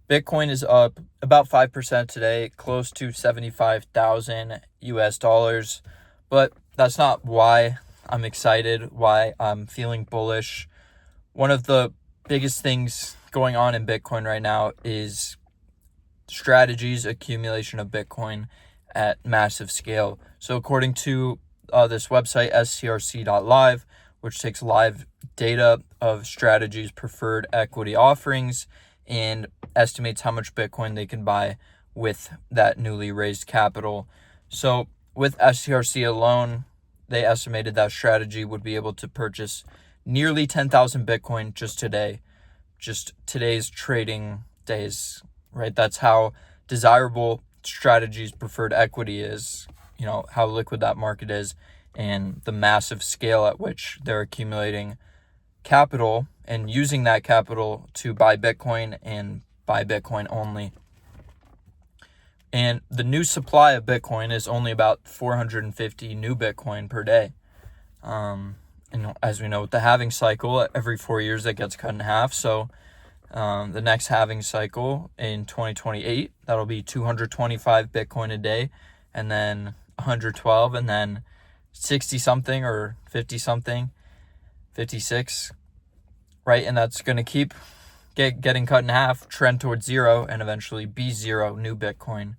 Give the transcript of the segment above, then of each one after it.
Bitcoin is up about 5% today, close to 75,000 US dollars. But that's not why I'm excited, why I'm feeling bullish. One of the biggest things going on in Bitcoin right now is strategies accumulation of Bitcoin at massive scale. So according to this website, strc.live, which takes live data of strategies preferred equity offerings and estimates how much Bitcoin they can buy with that newly raised capital. So with STRC alone, they estimated that strategy would be able to purchase nearly 10,000 Bitcoin just today, just today's trading days, right? That's how desirable strategies preferred equity is, how liquid that market is, and the massive scale at which they're accumulating capital and using that capital to buy Bitcoin and buy Bitcoin only. And the new supply of Bitcoin is only about 450 new Bitcoin per day. And as we know, with the halving cycle, every 4 years that gets cut in half. So the next halving cycle in 2028, that'll be 225 Bitcoin a day, and then 112, and then 60 something or 50 something, 56, right? And that's going to keep getting cut in half, trend towards zero, and eventually be zero new Bitcoin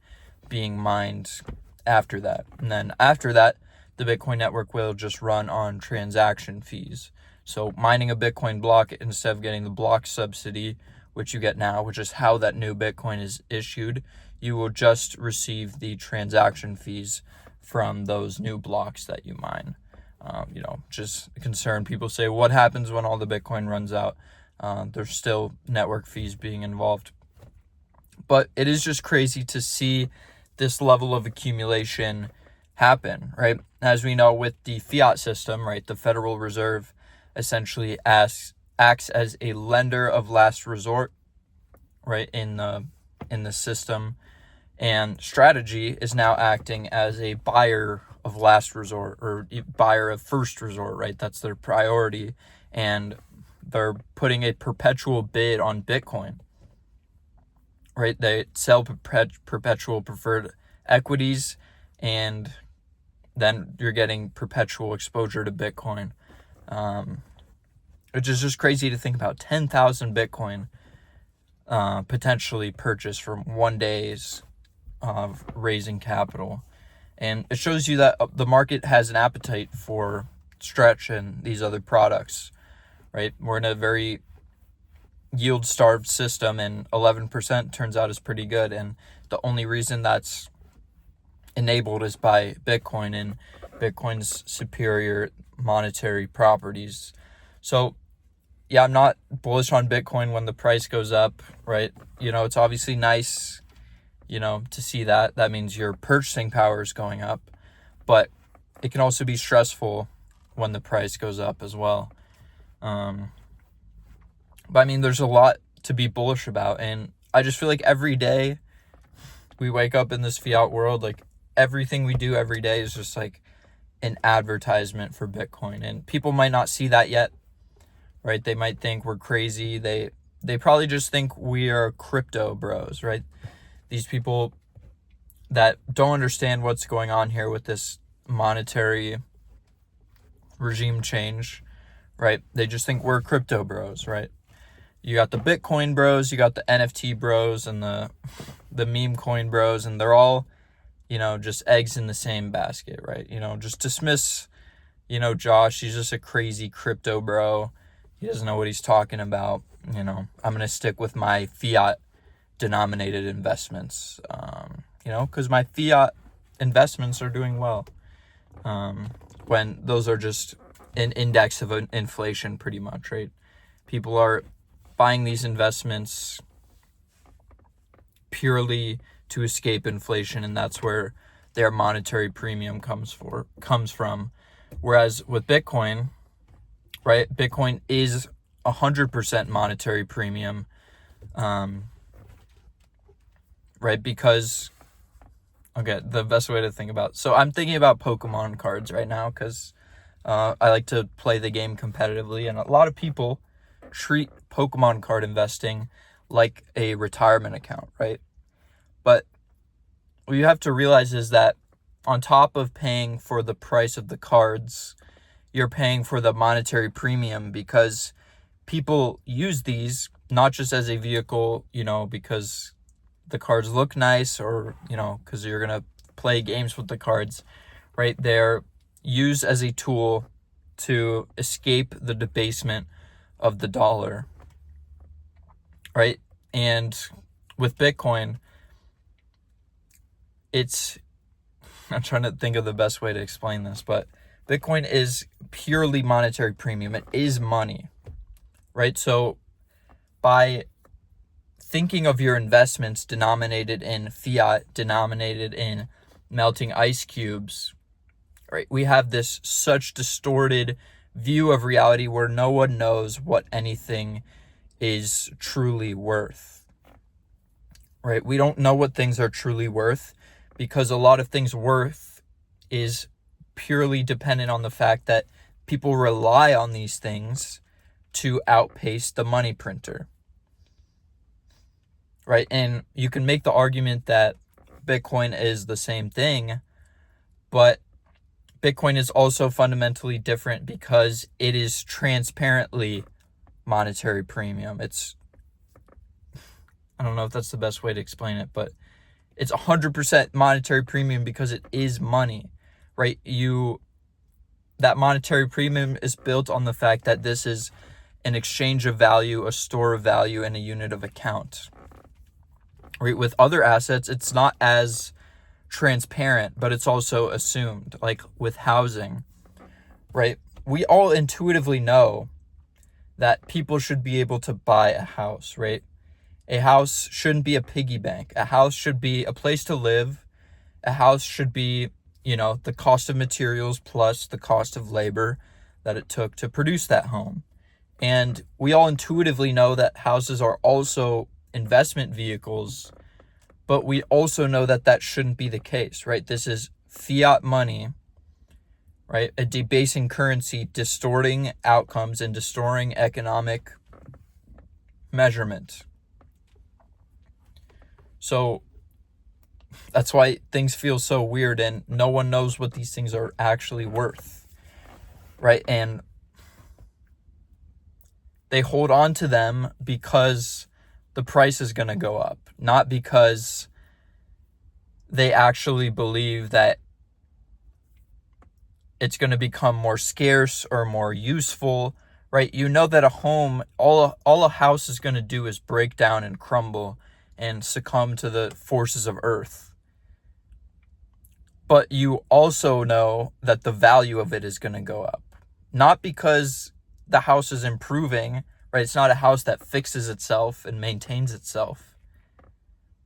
being mined after that. And then after that, the Bitcoin network will just run on transaction fees. So mining a Bitcoin block, instead of getting the block subsidy, which you get now, which is how that new Bitcoin is issued, you will just receive the transaction fees from those new blocks that you mine. Just concerned people say, what happens when all the Bitcoin runs out? There's still network fees being involved. But it is just crazy to see this level of accumulation happen, right? As we know, with the fiat system, right, the Federal Reserve essentially acts as a lender of last resort, right, in the system, and strategy is now acting as a buyer of last resort, or buyer of first resort, right? That's their priority, and they're putting a perpetual bid on Bitcoin, right? They sell perpetual preferred equities, and then you're getting perpetual exposure to Bitcoin, which is just crazy to think about. 10,000 Bitcoin potentially purchased from 1 day's of raising capital. And it shows you that the market has an appetite for Stretch and these other products, right? We're in a very yield-starved system, and 11% turns out is pretty good. And the only reason that's enabled is by Bitcoin and Bitcoin's superior monetary properties. So, yeah, I'm not bullish on Bitcoin when the price goes up, right? It's obviously nice, to see that. That means your purchasing power is going up, but it can also be stressful when the price goes up as well. But I mean, there's a lot to be bullish about, and I just feel like every day we wake up in this fiat world, like everything we do every day is just like an advertisement for Bitcoin, and people might not see that yet, right? They might think we're crazy. They probably just think we are crypto bros, right? These people that don't understand what's going on here with this monetary regime change, right? They just think we're crypto bros, right? You got the Bitcoin bros, you got the NFT bros, and the meme coin bros, and they're all, just eggs in the same basket, right? Just dismiss, Josh, he's just a crazy crypto bro. He doesn't know what he's talking about. I'm going to stick with my fiat denominated investments, because my fiat investments are doing well, when those are just an index of inflation pretty much, right? People are buying these investments purely to escape inflation, and that's where their monetary premium comes from. Whereas with Bitcoin, right, Bitcoin is 100% monetary premium, right? Because, okay, the best way to think about, so I'm thinking about Pokemon cards right now, because I like to play the game competitively, and a lot of people treat Pokemon card investing like a retirement account, right? But what you have to realize is that on top of paying for the price of the cards, you're paying for the monetary premium, because people use these not just as a vehicle, because the cards look nice, or, because you're going to play games with the cards, right? They're used as a tool to escape the debasement of the dollar, right? And with Bitcoin, I'm trying to think of the best way to explain this, but Bitcoin is purely monetary premium. It is money, right? So by thinking of your investments denominated in fiat, denominated in melting ice cubes, right, we have this such distorted view of reality where no one knows what anything is truly worth, right? We don't know what things are truly worth, because a lot of things worth is purely dependent on the fact that people rely on these things to outpace the money printer, right? And you can make the argument that Bitcoin is the same thing, but Bitcoin is also fundamentally different because it is transparently monetary premium. I don't know if that's the best way to explain it, but it's 100% monetary premium because it is money, right? That monetary premium is built on the fact that this is an exchange of value, a store of value, and a unit of account. Right? With other assets, it's not as transparent, but it's also assumed, like with housing, right? We all intuitively know that people should be able to buy a house, right? A house shouldn't be a piggy bank. A house should be a place to live. A house should be, the cost of materials plus the cost of labor that it took to produce that home. And we all intuitively know that houses are also investment vehicles, but we also know that that shouldn't be the case, right? This is fiat money, right? A debasing currency, distorting outcomes and distorting economic measurement. So that's why things feel so weird and no one knows what these things are actually worth, right? And they hold on to them because the price is going to go up, not because they actually believe that it's going to become more scarce or more useful, right? You know that a home, all a house is going to do is break down and crumble and succumb to the forces of earth. But you also know that the value of it is going to go up. Not because the house is improving, right? It's not a house that fixes itself and maintains itself.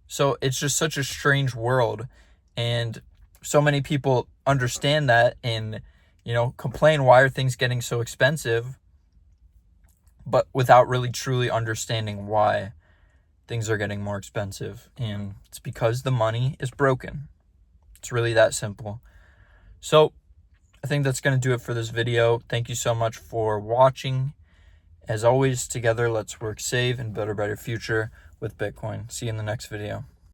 So it's just such a strange world. And so many people understand that and, complain, why are things getting so expensive? But without really truly understanding why things are getting more expensive. And it's because the money is broken. It's really that simple. So I think that's going to do it for this video. Thank you so much for watching. As always, together, let's work, save, and build a better future with Bitcoin. See you in the next video.